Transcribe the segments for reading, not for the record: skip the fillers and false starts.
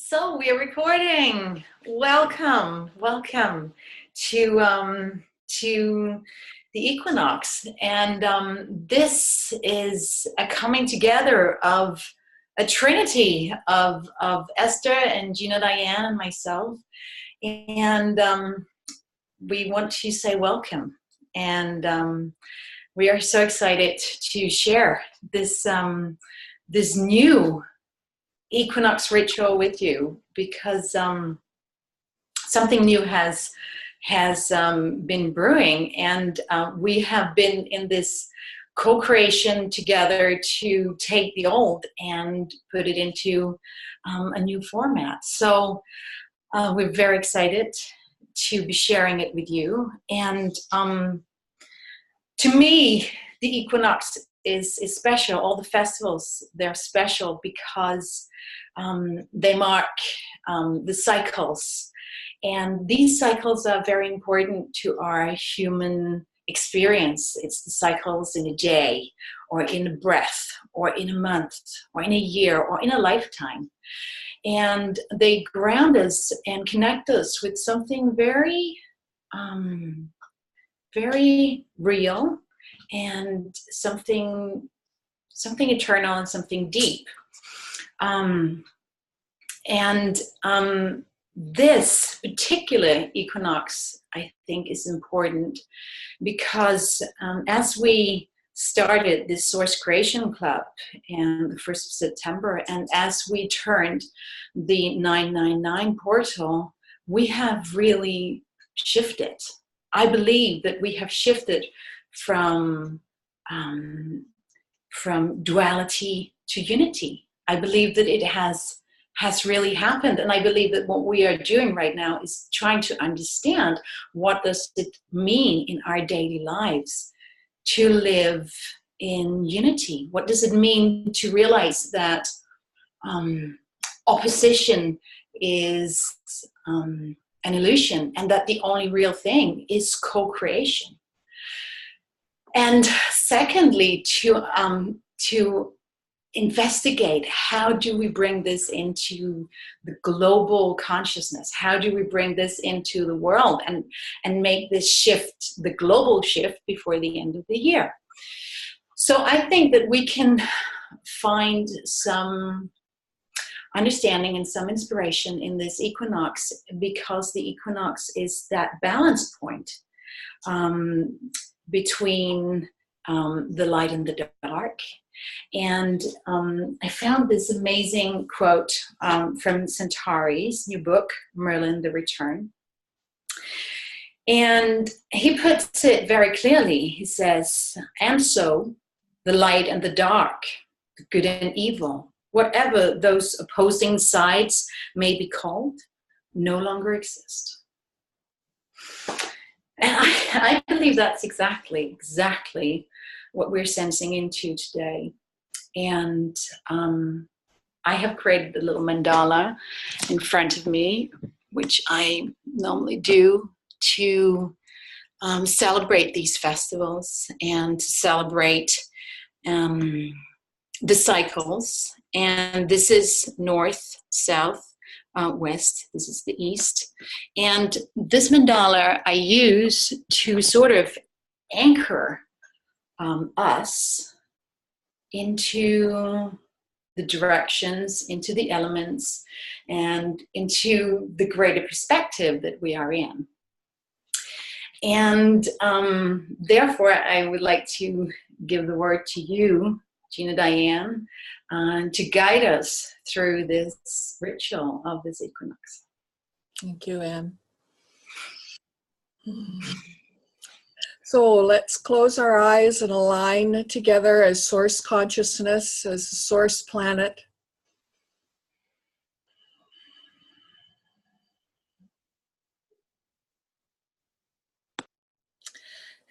So we're recording. Welcome to the Equinox, and this is a coming together of a trinity of Esther and Gina-Dianne and myself, and we want to say welcome, and we are so excited to share this new Equinox ritual with you because something new has been brewing, and we have been in this co-creation together to take the old and put it into a new format. So we're very excited to be sharing it with you. And to me, the Equinox is special. All the festivals, they're special because they mark the cycles. And these cycles are very important to our human experience. It's the cycles in a day, or in a breath, or in a month, or in a year, or in a lifetime. And they ground us and connect us with something very, very real, and something eternal and something deep. This particular equinox, I think, is important because as we started this Source Creation Club in the 1st of September, and as we turned the 999 portal, we have really shifted. I believe that we have shifted from duality to unity. I believe that it has really happened, and I believe that what we are doing right now is trying to understand what does it mean in our daily lives to live in unity. What does it mean to realize that opposition is an illusion, and that the only real thing is co-creation. And secondly, to investigate, how do we bring this into the global consciousness? How do we bring this into the world and make this shift, the global shift, before the end of the year? So I think that we can find some understanding and some inspiration in this equinox, because the equinox is that balance point between the light and the dark. And I found this amazing quote from Centauri's new book, Merlin the Return. And he puts it very clearly. He says, "And so the light and the dark, the good and evil, whatever those opposing sides may be called, no longer exist." And I believe that's exactly what we're sensing into today. And I have created a little mandala in front of me, which I normally do to celebrate these festivals and to celebrate the cycles. And this is north, south, west. This is the east. And this mandala I use to sort of anchor us into the directions, into the elements, and into the greater perspective that we are in. And therefore, I would like to give the word to you, Gina-Dianne, to guide us through this ritual of this equinox. Thank you, Anne. So let's close our eyes and align together as source consciousness, as a source planet.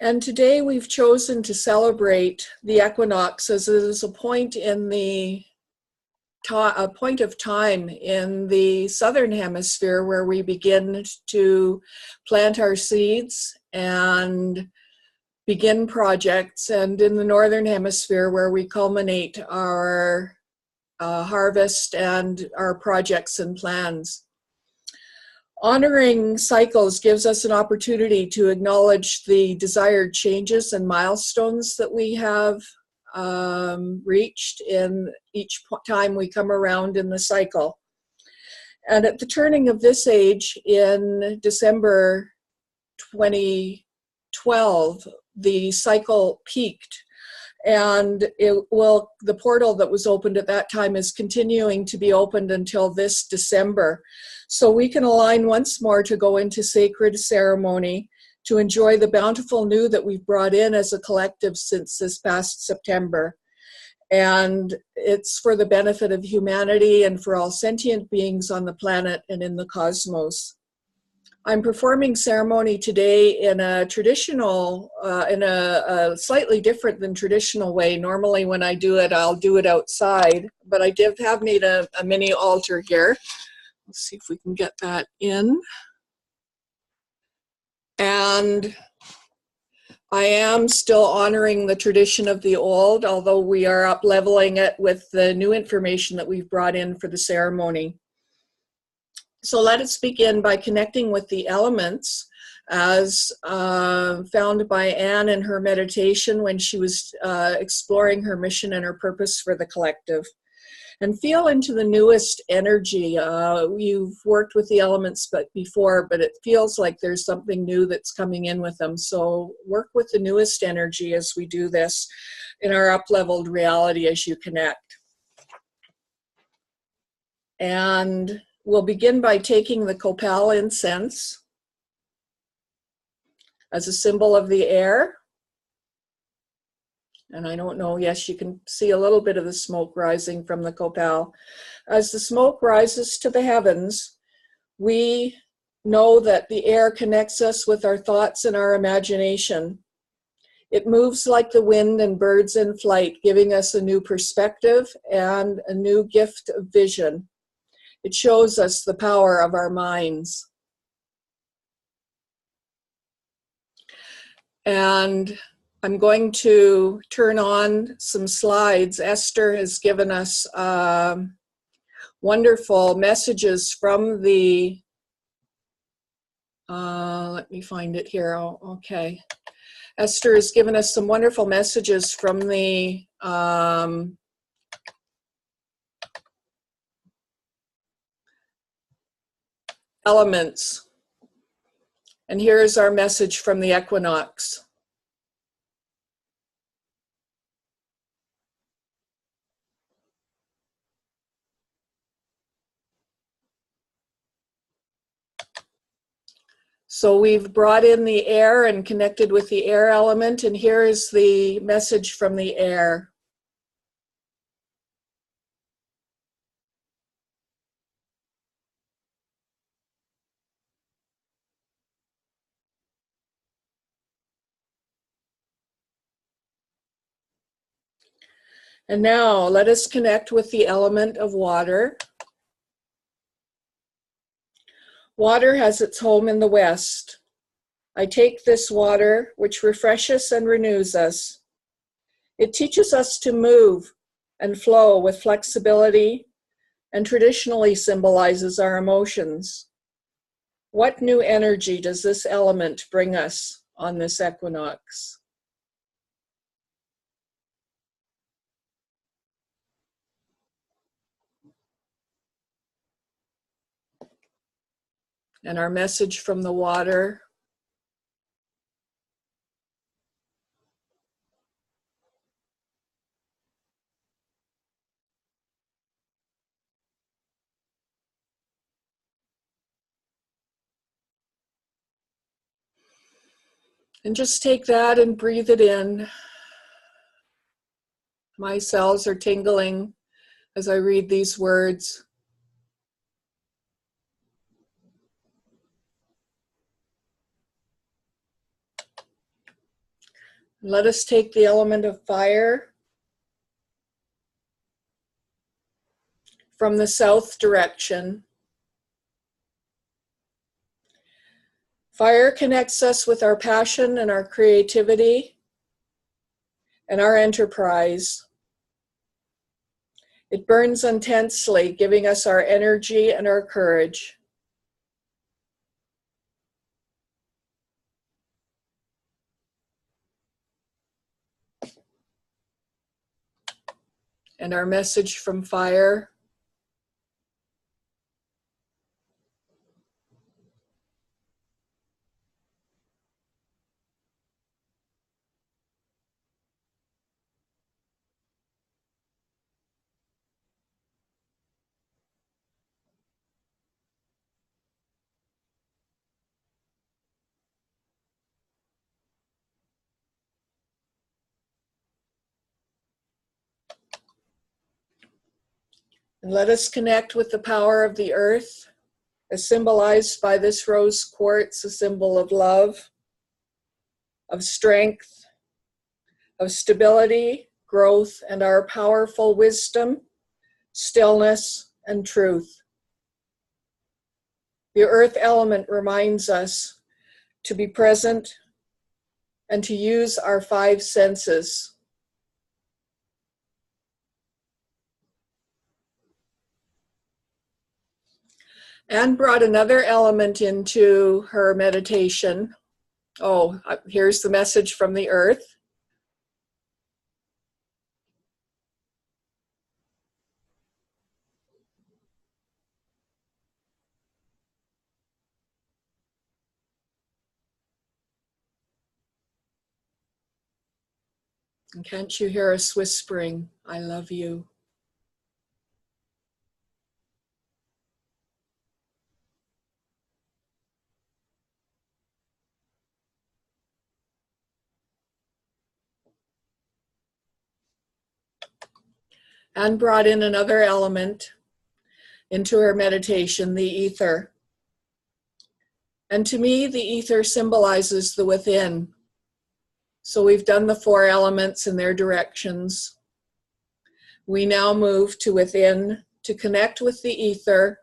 And today we've chosen to celebrate the equinox as it is a point in a point of time in the southern hemisphere where we begin to plant our seeds and begin projects, and in the northern hemisphere where we culminate our harvest and our projects and plans. Honoring cycles gives us an opportunity to acknowledge the desired changes and milestones that we have reached in each time we come around in the cycle. And at the turning of this age in December 2012, the cycle peaked, and the portal that was opened at that time is continuing to be opened until this December. So we can align once more to go into sacred ceremony to enjoy the bountiful new that we've brought in as a collective since this past September. And it's for the benefit of humanity and for all sentient beings on the planet and in the cosmos. I'm performing ceremony today in a traditional, in a slightly different than traditional way. Normally when I do it, I'll do it outside, but I have made a mini altar here. Let's see if we can get that in. And I am still honoring the tradition of the old, although we are up-leveling it with the new information that we've brought in for the ceremony. So let us begin by connecting with the elements as found by Anne in her meditation when she was exploring her mission and her purpose for the collective. And feel into the newest energy. You've worked with the elements before, but it feels like there's something new that's coming in with them. So work with the newest energy as we do this in our up-leveled reality as you connect. And we'll begin by taking the copal incense as a symbol of the air. And I don't know, yes, you can see a little bit of the smoke rising from the copal. As the smoke rises to the heavens, we know that the air connects us with our thoughts and our imagination. It moves like the wind and birds in flight, giving us a new perspective and a new gift of vision. It shows us the power of our minds. And I'm going to turn on some slides. Esther has given us wonderful messages from the, let me find it here, okay. Esther has given us some wonderful messages from the elements. And here's our message from the equinox. So we've brought in the air and connected with the air element, and here is the message from the air. And now let us connect with the element of water. Water has its home in the West. I take this water, which refreshes and renews us. It teaches us to move and flow with flexibility and traditionally symbolizes our emotions. What new energy does this element bring us on this equinox? And our message from the water. And just take that and breathe it in. My cells are tingling as I read these words. Let us take the element of fire from the south direction. Fire connects us with our passion and our creativity and our enterprise. It burns intensely, giving us our energy and our courage. And our message from fire. And let us connect with the power of the earth, as symbolized by this rose quartz, a symbol of love, of strength, of stability, growth, and our powerful wisdom, stillness, and truth. The earth element reminds us to be present and to use our 5 senses. Anne brought another element into her meditation. Oh, here's the message from the earth. And can't you hear us whispering, I love you? Anne brought in another element into her meditation, the ether. And to me, the ether symbolizes the within. So we've done the 4 elements in their directions. We now move to within to connect with the ether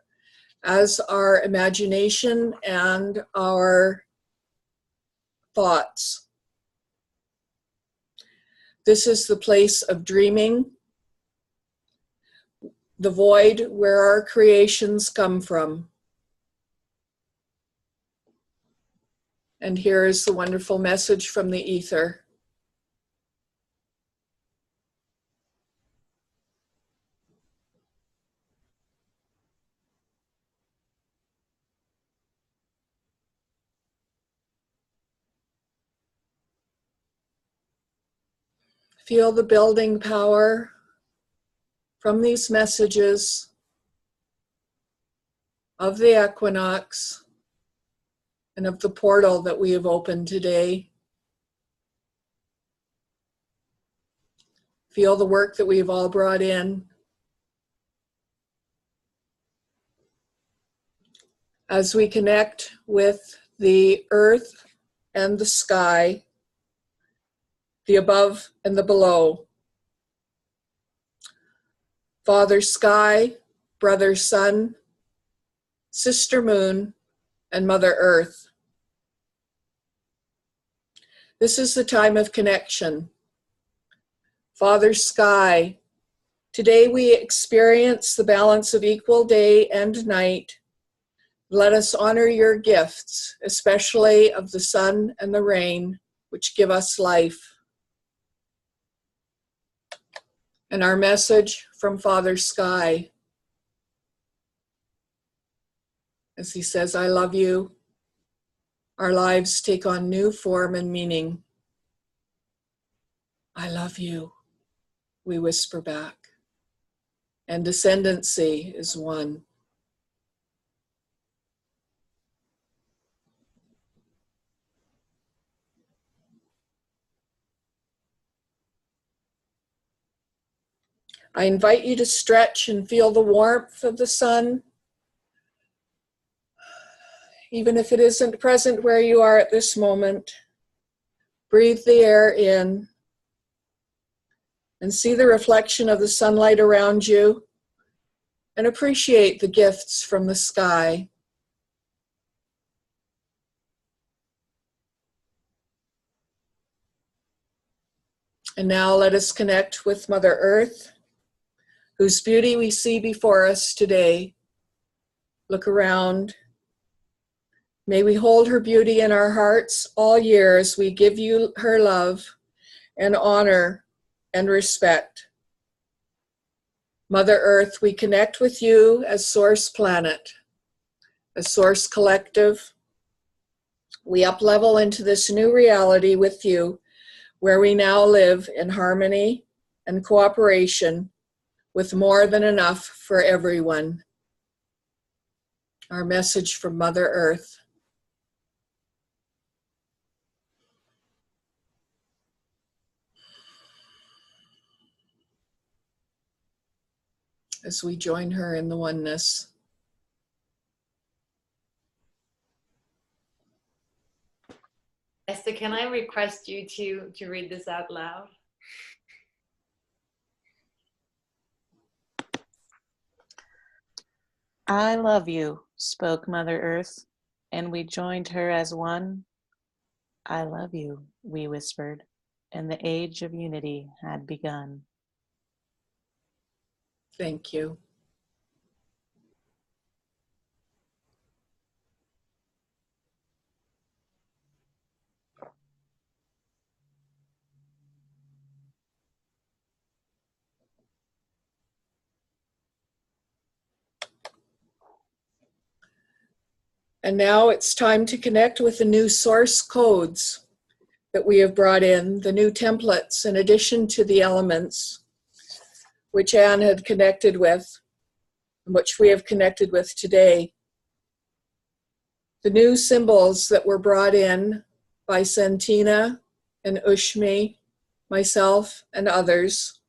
as our imagination and our thoughts. This is the place of dreaming, the void where our creations come from. And here is the wonderful message from the ether. Feel the building power from these messages of the equinox and of the portal that we have opened today. Feel the work that we've all brought in. As we connect with the earth and the sky, the above and the below. Father Sky, Brother Sun, Sister Moon, and Mother Earth. This is the time of connection. Father Sky, today we experience the balance of equal day and night. Let us honor your gifts, especially of the sun and the rain, which give us life. And our message from Father Sky, as he says, I love you. Our lives take on new form and meaning. I love you, we whisper back. And descendancy is one. I invite you to stretch and feel the warmth of the sun, even if it isn't present where you are at this moment. Breathe the air in and see the reflection of the sunlight around you and appreciate the gifts from the sky. And now let us connect with Mother Earth, whose beauty we see before us today. Look around. May we hold her beauty in our hearts all year as we give you her love and honor and respect. Mother Earth, we connect with you as Source Planet, as Source Collective. We up-level into this new reality with you, where we now live in harmony and cooperation with more than enough for everyone. Our message from Mother Earth. As we join her in the oneness. Esther, can I request you to read this out loud? I love you, spoke Mother Earth, and we joined her as one. I love you, we whispered, and the age of unity had begun. Thank you. And now it's time to connect with the new source codes that we have brought in, the new templates in addition to the elements which Anne had connected with, which we have connected with today. The new symbols that were brought in by Santina and Ushmi, myself and others,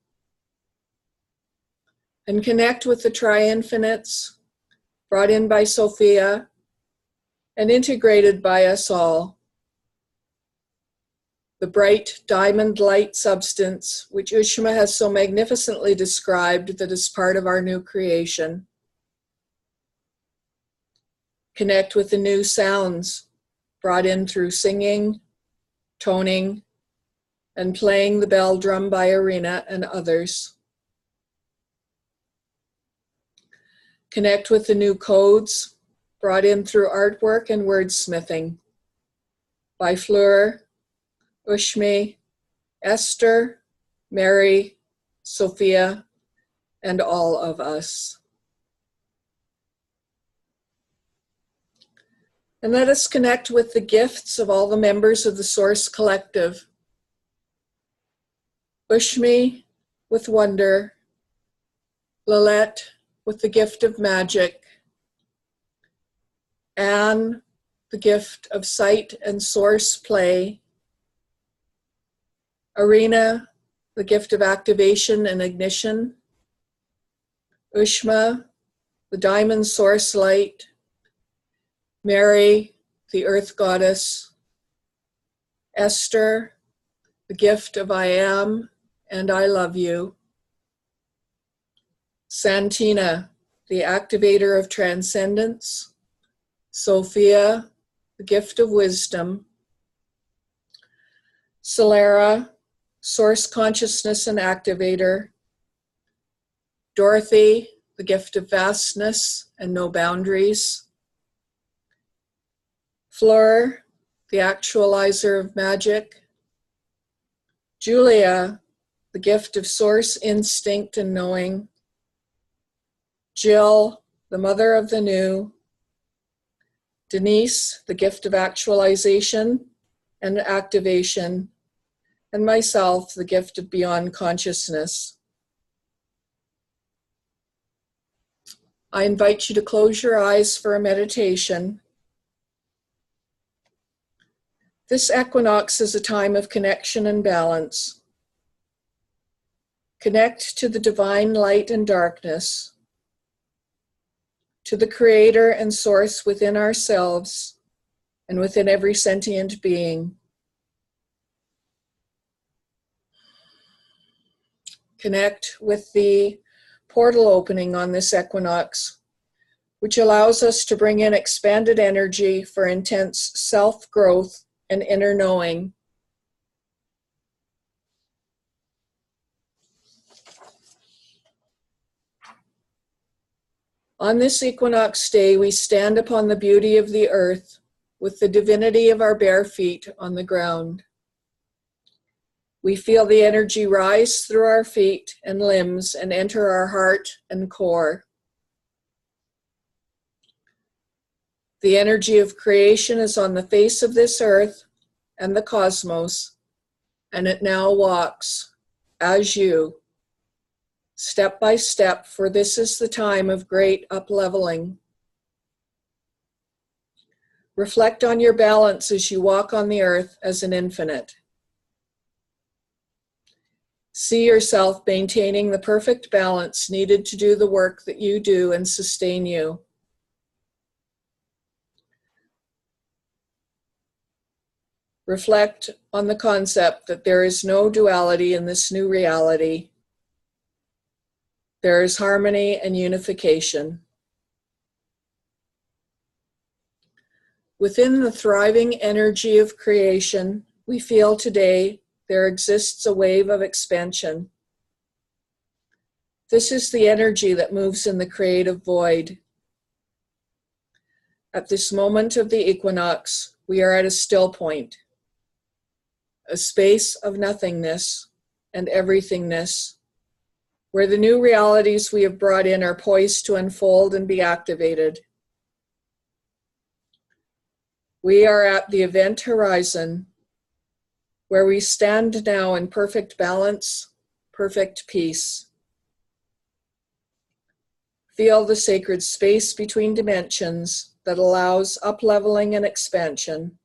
and connect with the tri-infinites brought in by Sophia and integrated by us all. The bright diamond light substance, which Ushma has so magnificently described, that is part of our new creation. Connect with the new sounds brought in through singing, toning, and playing the bell drum by Arena and others. Connect with the new codes brought in through artwork and wordsmithing by Fleur, Ushmi, Esther, Mary, Sophia, and all of us. And let us connect with the gifts of all the members of the Source Collective. Ushmi with wonder, Lilette with the gift of magic, Anne, the gift of sight and source play, Arena, the gift of activation and ignition, Ushma, the diamond source light, Mary, the earth goddess, Esther, the gift of I am and I love you, Santina, the activator of transcendence, Sophia, the gift of wisdom, Solera, source consciousness and activator, Dorothy, the gift of vastness and no boundaries, Fleur, the actualizer of magic, Julia, the gift of source instinct and knowing, Jill, the mother of the new, Denise, the gift of actualization and activation, and myself, the gift of beyond consciousness. I invite you to close your eyes for a meditation. This equinox is a time of connection and balance. Connect to the divine light and darkness, to the creator and source within ourselves and within every sentient being. Connect with the portal opening on this equinox, which allows us to bring in expanded energy for intense self-growth and inner knowing. On this equinox day, we stand upon the beauty of the earth with the divinity of our bare feet on the ground. We feel the energy rise through our feet and limbs and enter our heart and core. The energy of creation is on the face of this earth and the cosmos, and it now walks as you, step by step, for this is the time of great up-leveling. Reflect on your balance as you walk on the earth as an infinite. See yourself maintaining the perfect balance needed to do the work that you do and sustain you. Reflect on the concept that there is no duality in this new reality. There is harmony and unification. Within the thriving energy of creation, we feel today there exists a wave of expansion. This is the energy that moves in the creative void. At this moment of the equinox, we are at a still point, a space of nothingness and everythingness, where the new realities we have brought in are poised to unfold and be activated. We are at the event horizon, where we stand now in perfect balance, perfect peace. Feel the sacred space between dimensions that allows up-leveling and expansion.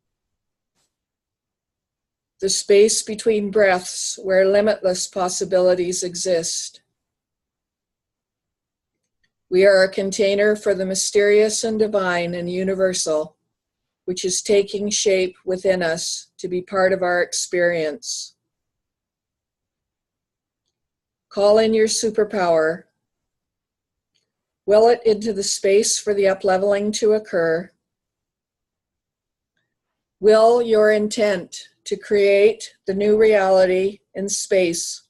The space between breaths where limitless possibilities exist. We are a container for the mysterious and divine and universal, which is taking shape within us to be part of our experience. Call in your superpower. Will it into the space for the up-leveling to occur. Will your intent to create the new reality in space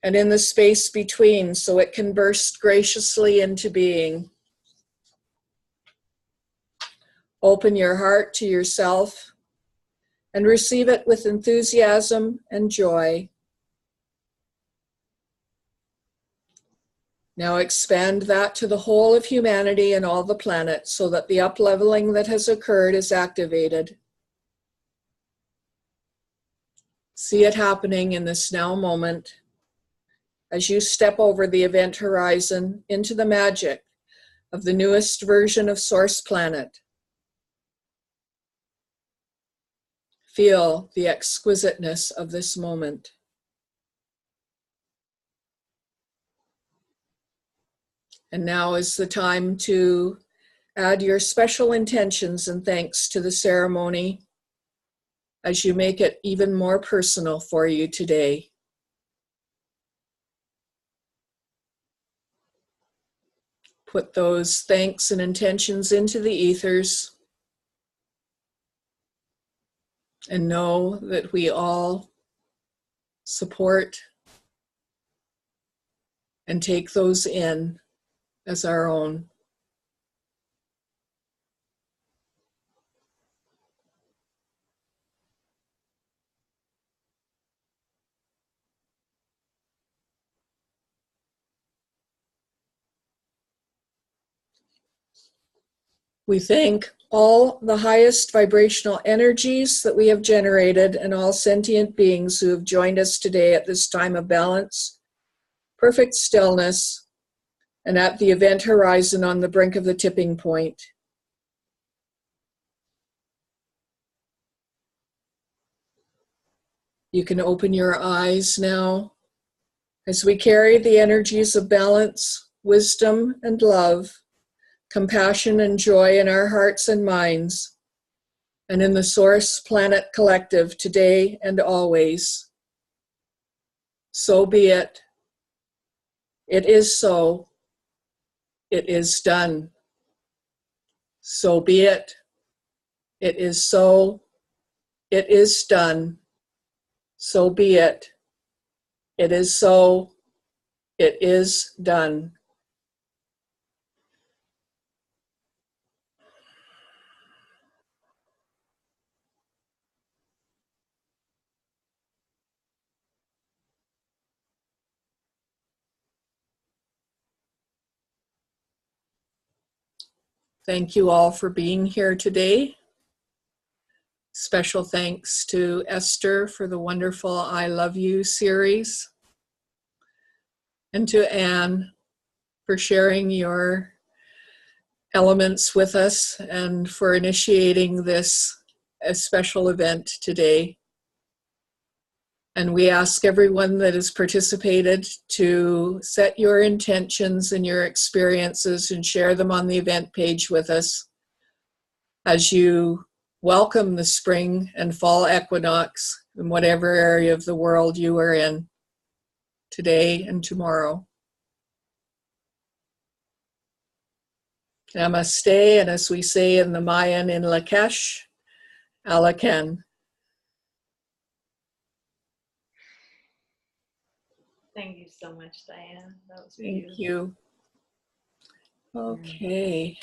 and in the space between so it can burst graciously into being. Open your heart to yourself and receive it with enthusiasm and joy. Now expand that to the whole of humanity and all the planet so that the up-leveling that has occurred is activated. See it happening in this now moment as you step over the event horizon into the magic of the newest version of Source Planet. Feel the exquisiteness of this moment. And now is the time to add your special intentions and thanks to the ceremony as you make it even more personal for you today. Put those thanks and intentions into the ethers and know that we all support and take those in as our own. We thank all the highest vibrational energies that we have generated and all sentient beings who have joined us today at this time of balance, perfect stillness, and at the event horizon on the brink of the tipping point. You can open your eyes now as we carry the energies of balance, wisdom, and love, compassion and joy in our hearts and minds, and in the Source Planet Collective today and always. So be it. It is so. It is done. So be it. It is so. It is done. So be it. It is so. It is done. Thank you all for being here today. Special thanks to Esther for the wonderful I Love You series, and to Anne for sharing your elements with us and for initiating this special event today. And we ask everyone that has participated to set your intentions and your experiences and share them on the event page with us as you welcome the spring and fall equinox in whatever area of the world you are in today and tomorrow. Namaste, and as we say in the Mayan in Lakesh, Alaken. Thank you so much, Diane. That was Thank beautiful. you. Okay.